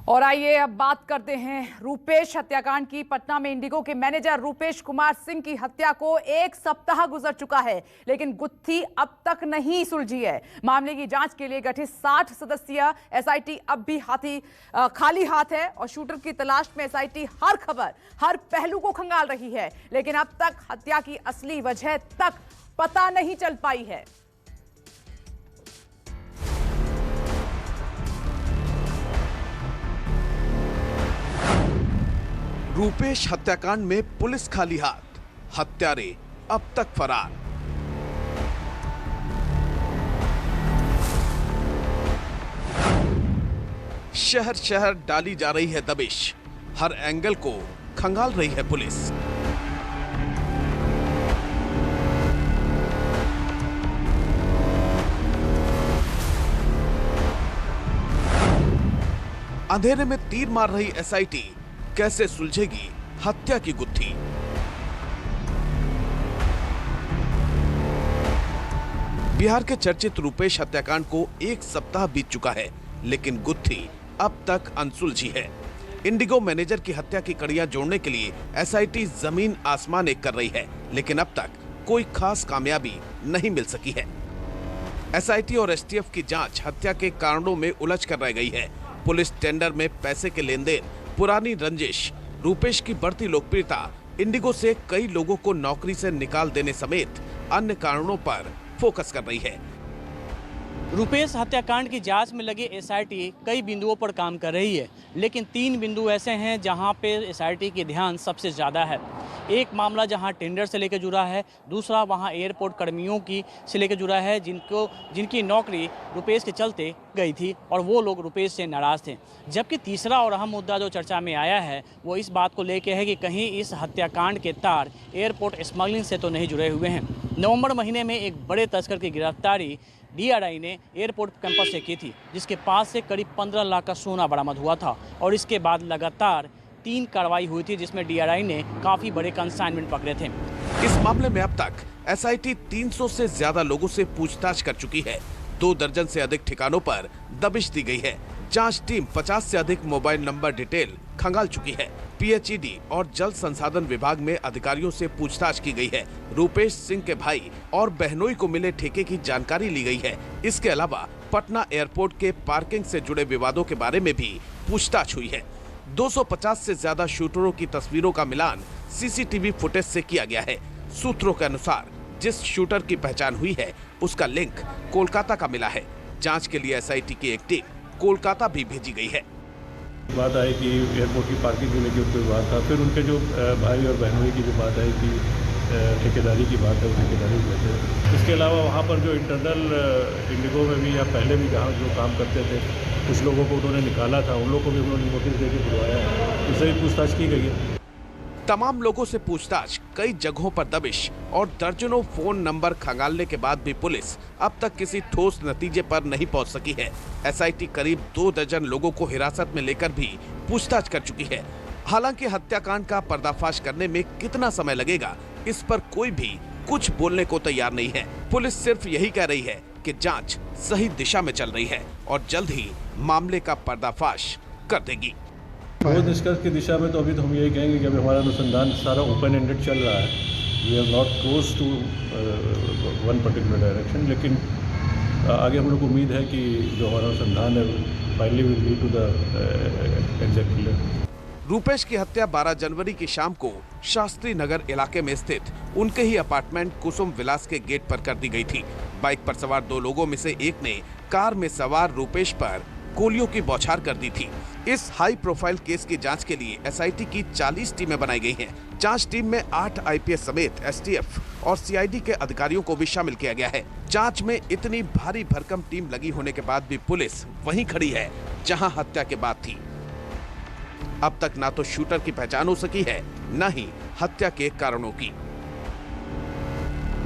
और आइए अब बात करते हैं रूपेश हत्याकांड की। पटना में इंडिगो के मैनेजर रूपेश कुमार सिंह की हत्या को 1 सप्ताह गुजर चुका है, लेकिन गुत्थी अब तक नहीं सुलझी है। मामले की जांच के लिए गठित 60 सदस्यीय एसआईटी अब भी खाली हाथ है और शूटर की तलाश में एसआईटी हर खबर, हर पहलू को खंगाल रही है, लेकिन अब तक हत्या की असली वजह तक पता नहीं चल पाई है। रूपेश हत्याकांड में पुलिस खाली हाथ, हत्यारे अब तक फरार। शहर शहर डाली जा रही है दबिश, हर एंगल को खंगाल रही है पुलिस। अंधेरे में तीर मार रही एसआईटी कैसे सुलझेगी हत्या की गुत्थी? बिहार के चर्चित रूपेश हत्याकांड को 1 सप्ताह बीत चुका है, लेकिन गुत्थी अब तक अनसुलझी है। इंडिगो मैनेजर की हत्या की कड़ियां जोड़ने के लिए एसआईटी जमीन आसमान एक कर रही है, लेकिन अब तक कोई खास कामयाबी नहीं मिल सकी है। एसआईटी और एसटीएफ की जांच हत्या के कारणों में उलझ कर रह गई है। पुलिस टेंडर में पैसे के लेन देन, पुरानी रंजिश, रूपेश की बढ़ती लोकप्रियता, इंडिगो से कई लोगों को नौकरी से निकाल देने समेत अन्य कारणों पर फोकस कर रही है। रूपेश हत्याकांड की जांच में लगी एसआईटी कई बिंदुओं पर काम कर रही है, लेकिन 3 बिंदु ऐसे हैं जहां पे एसआईटी की ध्यान सबसे ज़्यादा है। एक मामला जहां टेंडर से लेकर जुड़ा है, दूसरा वहां एयरपोर्ट कर्मियों की से लेकर जुड़ा है जिनकी नौकरी रूपेश के चलते गई थी और वो लोग रूपेश से नाराज़ थे। जबकि तीसरा और अहम मुद्दा जो चर्चा में आया है वो इस बात को लेकर है कि कहीं इस हत्याकांड के तार एयरपोर्ट स्मगलिंग से तो नहीं जुड़े हुए हैं। नवंबर महीने में एक बड़े तस्कर की गिरफ्तारी डीआरआई ने एयरपोर्ट कैंपस से की थी, जिसके पास से करीब 15 लाख का सोना बरामद हुआ था और इसके बाद लगातार 3 कार्रवाई हुई थी, जिसमें डीआरआई ने काफी बड़े कंसाइनमेंट पकड़े थे। इस मामले में अब तक एसआईटी 300 से ज्यादा लोगों से पूछताछ कर चुकी है। 2 दर्जन से अधिक ठिकानों पर दबिश दी गई है। जांच टीम 50 से अधिक मोबाइल नंबर डिटेल खंगाल चुकी है। पीएचईडी और जल संसाधन विभाग में अधिकारियों से पूछताछ की गई है। रूपेश सिंह के भाई और बहनोई को मिले ठेके की जानकारी ली गई है। इसके अलावा पटना एयरपोर्ट के पार्किंग से जुड़े विवादों के बारे में भी पूछताछ हुई है। 250 से ज्यादा शूटरों की तस्वीरों का मिलान सीसीटीवी फुटेज से किया गया है। सूत्रों के अनुसार जिस शूटर की पहचान हुई है उसका लिंक कोलकाता का मिला है। जांच के लिए एसआईटी की एक टीम कोलकाता भी भेजी गई है। बात आई कि एयरपोर्ट की पार्किंग को लेकर कोई बात था, फिर उनके जो भाई और बहनोई की जो बात आई कि ठेकेदारी की बात है, ठेकेदारी की वजह है। इसके अलावा वहाँ पर जो इंटरनल इंडिगो में भी या पहले भी जहाँ जो काम करते थे कुछ लोगों को उन्होंने निकाला था, उन लोगों को भी उन्होंने नोटिस देकर बुलवाया है, उससे भी पूछताछ की गई है। तमाम लोगों से पूछताछ, कई जगहों पर दबिश और दर्जनों फोन नंबर खंगालने के बाद भी पुलिस अब तक किसी ठोस नतीजे पर नहीं पहुंच सकी है। एसआईटी करीब 2 दर्जन लोगों को हिरासत में लेकर भी पूछताछ कर चुकी है। हालांकि हत्याकांड का पर्दाफाश करने में कितना समय लगेगा, इस पर कोई भी कुछ बोलने को तैयार नहीं है। पुलिस सिर्फ यही कह रही है कि जांच सही दिशा में चल रही है और जल्द ही मामले का पर्दाफाश कर देगी। ठोस निष्कर्ष की दिशा में तो अभी तो हम यही कहेंगे कि अभी हमारा अनुसंधान सारा ओपन एंडेड चल रहा है। We have not close to one particular direction, लेकिन आगे हम लोग को उम्मीद है कि जो हमारा अनुसंधान है finally will lead to the exact killer. Rupesh की हत्या 12 जनवरी की शाम को शास्त्री नगर इलाके में स्थित उनके ही अपार्टमेंट कुसुम विलास के गेट पर कर दी गई थी। बाइक पर सवार 2 लोगों में से एक ने कार में सवार रूपेश पर गोलियों की बौछार कर दी थी। इस हाई प्रोफाइल केस की जांच के लिए एसआईटी की 40 टीमें बनाई गई हैं। जांच टीम में 8 आईपीएस समेत एसटीएफ और सीआईडी के अधिकारियों को भी शामिल किया गया है। जांच में इतनी भारी भरकम टीम लगी होने के बाद भी पुलिस वहीं खड़ी है जहां हत्या के बाद थी। अब तक ना तो शूटर की पहचान हो सकी है, न ही हत्या के कारणों की।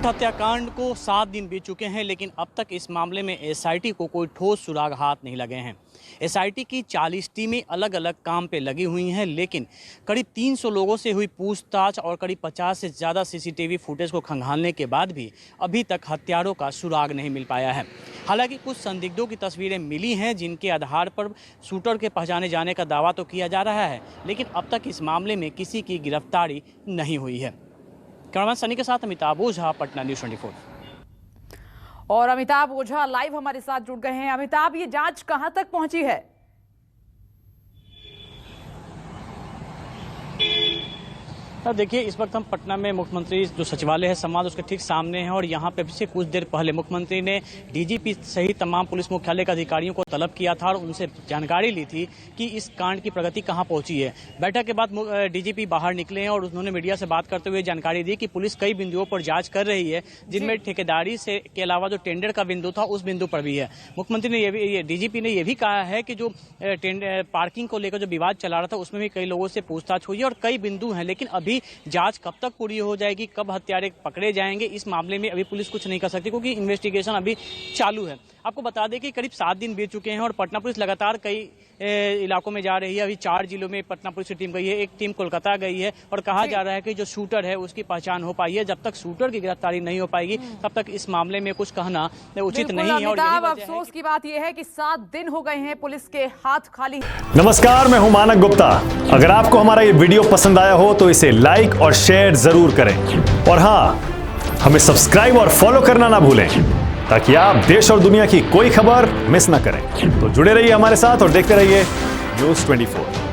गुप्त हत्याकांड को 7 दिन बीत चुके हैं, लेकिन अब तक इस मामले में एसआईटी को कोई ठोस सुराग हाथ नहीं लगे हैं। एसआईटी की 40 टीमें अलग अलग काम पे लगी हुई हैं, लेकिन करीब 300 लोगों से हुई पूछताछ और करीब 50 से ज़्यादा सीसीटीवी फुटेज को खंगालने के बाद भी अभी तक हत्यारों का सुराग नहीं मिल पाया है। हालांकि कुछ संदिग्धों की तस्वीरें मिली हैं, जिनके आधार पर शूटर के पहचाने जाने का दावा तो किया जा रहा है, लेकिन अब तक इस मामले में किसी की गिरफ्तारी नहीं हुई है। कैमरामैन सनी के साथ अमिताभ ओझा, पटना न्यूज़ 24। और अमिताभ ओझा लाइव हमारे साथ जुड़ गए हैं। अमिताभ, ये जांच कहां तक पहुंची है? देखिए, इस वक्त हम पटना में मुख्यमंत्री जो सचिवालय है संवाद उसके ठीक सामने हैं और यहाँ पे से कुछ देर पहले मुख्यमंत्री ने डीजीपी सहित तमाम पुलिस मुख्यालय के अधिकारियों को तलब किया था और उनसे जानकारी ली थी कि इस कांड की प्रगति कहाँ पहुंची है। बैठक के बाद डीजीपी बाहर निकले हैं और उन्होंने मीडिया से बात करते हुए जानकारी दी कि पुलिस कई बिंदुओं पर जाँच कर रही है, जिनमें ठेकेदारी से के अलावा जो टेंडर का बिंदु था उस बिंदु पर भी है। मुख्यमंत्री ने डीजीपी ने यह भी कहा है कि जो पार्किंग को लेकर जो विवाद चला रहा था उसमें भी कई लोगों से पूछताछ हुई है और कई बिंदु हैं, लेकिन अभी जांच कब तक पूरी हो जाएगी, कब हत्यारे पकड़े जाएंगे, इस मामले में अभी पुलिस कुछ नहीं कर सकती क्योंकि इन्वेस्टिगेशन अभी चालू है। आपको बता दें कि करीब 7 दिन बीत चुके हैं और पटना पुलिस लगातार कई इलाकों में जा रही है। अभी 4 जिलों में पटना पुलिस की टीम गई है, एक टीम कोलकाता गई है और कहा जा रहा है कि जो शूटर है उसकी पहचान हो पाई है। जब तक शूटर की गिरफ्तारी नहीं हो पाएगी तब तक इस मामले में कुछ कहना उचित नहीं है। और अफसोस की बात यह है कि 7 दिन हो गए हैं, पुलिस के हाथ खाली। नमस्कार, मैं हूं मानक गुप्ता। अगर आपको हमारा ये वीडियो पसंद आया हो तो इसे लाइक और शेयर जरूर करें और हाँ, हमें सब्सक्राइब और फॉलो करना ना भूलें ताकि आप देश और दुनिया की कोई खबर मिस ना करें। तो जुड़े रहिए हमारे साथ और देखते रहिए न्यूज़ 24।